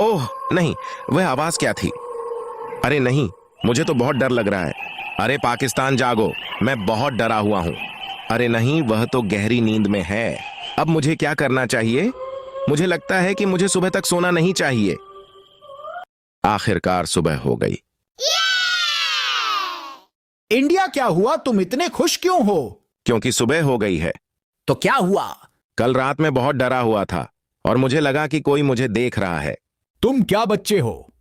ओह नहीं, वह आवाज क्या थी? अरे नहीं, मुझे तो बहुत डर लग रहा है। अरे पाकिस्तान जागो, मैं बहुत डरा हुआ हूँ। अरे नहीं, वह तो गहरी नींद में है। अब मुझे क्या करना चाहिए? मुझे लगता है कि मुझे सुबह तक सोना नहीं चाहिए। आखिरकार सुबह हो गई। इंडिया क्या हुआ? तुम इतने खुश क्यों हो? क्योंकि सुबह हो गई है। तो क्या हुआ? कल रात में बहुत डरा हुआ था और मुझे लगा कि कोई मुझे देख रहा है। तुम क्या बच्चे हो?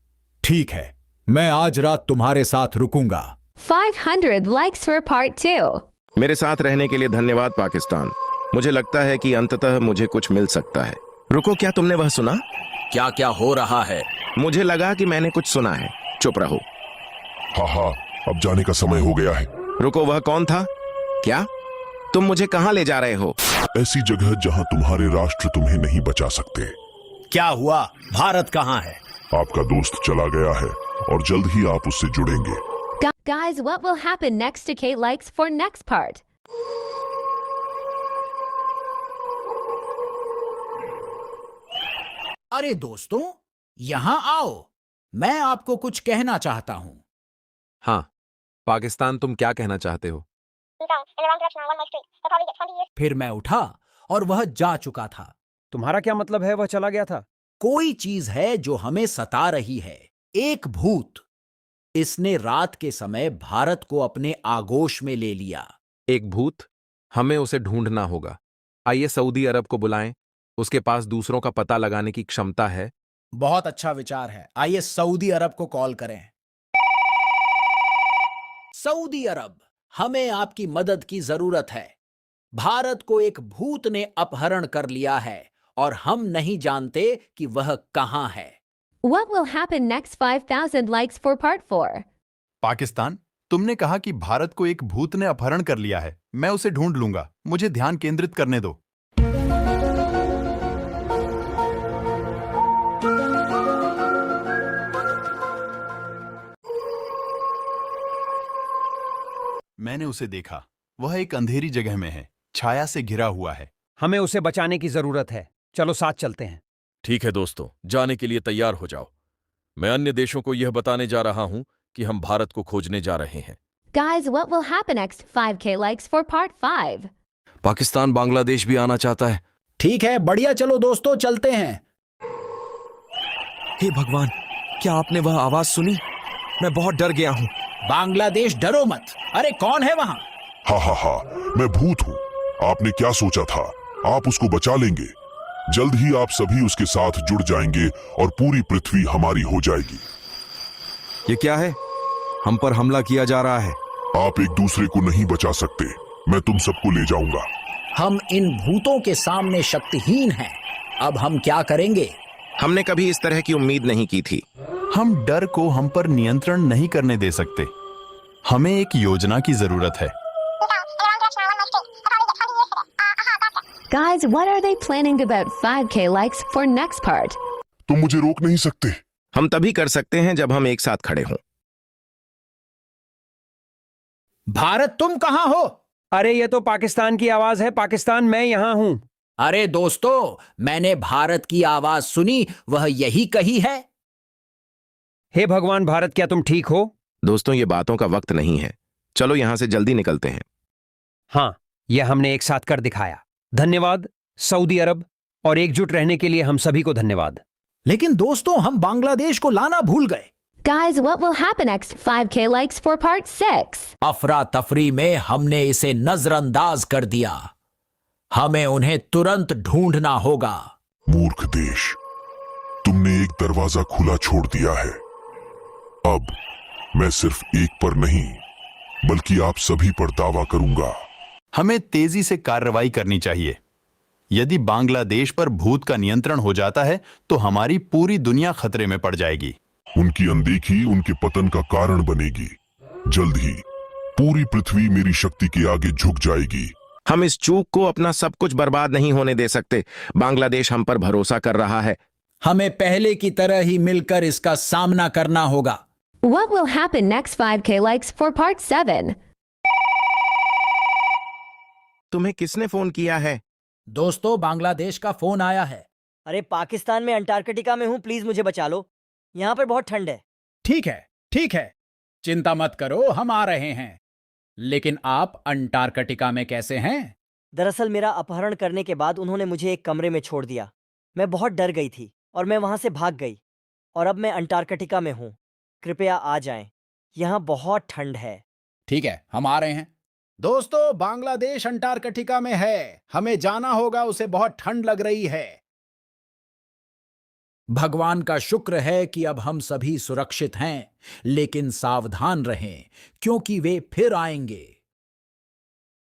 ठीक है, मैं आज रात तुम्हारे साथ रुकूंगा। 500 likes for part 2. मेरे साथ रहने के लिए धन्यवाद पाकिस्तान। मुझे लगता है कि अंततः मुझे कुछ मिल सकता है। रुको, क्या तुमने वह सुना? क्या क्या हो रहा है? मुझे लगा कि मैंने कुछ सुना है। चुप रहो। हाँ, अब जाने का समय हो गया है। रुको, वह कौन था? क्या तुम मुझे कहां ले जा रहे हो? ऐसी जगह जहां तुम्हारे राष्ट्र तुम्हें नहीं बचा सकते। क्या हुआ? भारत कहाँ है? आपका दोस्त चला गया है और जल्द ही आप उससे जुड़ेंगे। Guys, what will happen next to K likes for next part? अरे दोस्तों, यहाँ आओ, मैं आपको कुछ कहना चाहता हूँ। हाँ, पाकिस्तान, तुम क्या कहना चाहते हो? फिर मैं उठा और वह जा चुका था। तुम्हारा क्या मतलब है वह चला गया था? कोई चीज है जो हमें सता रही है, एक भूत। इसने रात के समय भारत को अपने आगोश में ले लिया। एक भूत? हमें उसे ढूंढना होगा। आइए सऊदी अरब को बुलाएं। उसके पास दूसरों का पता लगाने की क्षमता है। बहुत अच्छा विचार है। आइए सऊदी अरब को कॉल करें। सऊदी अरब, हमें आपकी मदद की जरूरत है। भारत को एक भूत ने अपहरण कर लिया है और हम नहीं जानते कि वह कहां है। What will happen next 5000 likes for part 4? Pakistan, तुमने कहा कि भारत को एक भूत ने अपहरण कर लिया है। मैं उसे ढूंढ लूंगा, मुझे ध्यान केंद्रित करने दो। मैंने उसे देखा। वह एक अंधेरी जगह में है, छाया से घिरा हुआ है। हमें उसे बचाने की जरूरत है। चलो साथ चलते हैं। ठीक है दोस्तों, जाने के लिए तैयार हो जाओ। मैं अन्य देशों को यह बताने जा रहा हूं कि हम भारत को खोजने जा रहे हैं। Guys, what will happen next 5K likes for part 5? Pakistan Bangladesh भी आना चाहता है। ठीक है, बढ़िया, चलो दोस्तों चलते हैं। हे भगवान, क्या आपने वह आवाज सुनी? मैं बहुत डर गया हूं। बांग्लादेश, डरो मत। अरे कौन है वहां? हाँ, मैं भूत हूँ। आपने क्या सोचा था? आप उसको बचा लेंगे। जल्द ही आप सभी उसके साथ जुड़ जाएंगे और पूरी पृथ्वी हमारी हो जाएगी। ये क्या है? हम पर हमला किया जा रहा है। आप एक दूसरे को नहीं बचा सकते। मैं तुम सबको ले जाऊंगा। हम इन भूतों के सामने शक्तिहीन हैं। अब हम क्या करेंगे? हमने कभी इस तरह की उम्मीद नहीं की थी। हम डर को हम पर नियंत्रण नहीं करने दे सकते। हमें एक योजना की जरूरत है। Guys, what are they planning about 5K likes for next part? तुम मुझे रोक नहीं सकते। हम तभी कर सकते हैं जब हम एक साथ खड़े हों। भारत, तुम कहां हो? अरे ये तो पाकिस्तान की आवाज है। पाकिस्तान, मैं यहां हूं। अरे दोस्तों, मैंने भारत की आवाज सुनी, वह यही कही है। हे भगवान भारत, क्या तुम ठीक हो? दोस्तों, ये बातों का वक्त नहीं है। चलो यहां से जल्दी निकलते हैं। हाँ, यह हमने एक साथ कर दिखाया। धन्यवाद सऊदी अरब, और एकजुट रहने के लिए हम सभी को धन्यवाद। लेकिन दोस्तों, हम बांग्लादेश को लाना भूल गए। Guys, what will happen next 5K likes for part 6? अफरा तफरी में हमने इसे नजरअंदाज कर दिया। हमें उन्हें तुरंत ढूंढना होगा। मूर्ख देश, तुमने एक दरवाजा खुला छोड़ दिया है। अब मैं सिर्फ एक पर नहीं, बल्कि आप सभी पर दावा करूंगा। हमें तेजी से कार्रवाई करनी चाहिए। यदि बांग्लादेश पर भूत का नियंत्रण हो जाता है तो हमारी पूरी दुनिया खतरे में पड़ जाएगी। उनकी अनदेखी उनके पतन का कारण बनेगी। जल्द ही पूरी पृथ्वी मेरी शक्ति के आगे झुक जाएगी। हम इस चूक को अपना सब कुछ बर्बाद नहीं होने दे सकते। बांग्लादेश हम पर भरोसा कर रहा है। हमें पहले की तरह ही मिलकर इसका सामना करना होगा। What will happen next 5K likes for part 7? तुम्हें किसने फोन किया है? दोस्तों, बांग्लादेश का फोन आया है। अरे पाकिस्तान में अंटार्कटिका में हूँ, प्लीज मुझे बचा लो। यहाँ पर बहुत ठंड है। ठीक है, चिंता मत करो, हम आ रहे हैं। लेकिन आप अंटार्कटिका में कैसे हैं? दरअसल मेरा अपहरण करने के बाद उन्होंने मुझे एक कमरे में छोड़ दिया। मैं बहुत डर गई थी और मैं वहां से भाग गई और अब मैं अंटार्कटिका में हूँ। कृपया आ जाएं, यहाँ बहुत ठंड है। ठीक है, हम आ रहे हैं। दोस्तों, बांग्लादेश अंटार्कटिका में है, हमें जाना होगा, उसे बहुत ठंड लग रही है। भगवान का शुक्र है कि अब हम सभी सुरक्षित हैं, लेकिन सावधान रहें क्योंकि वे फिर आएंगे।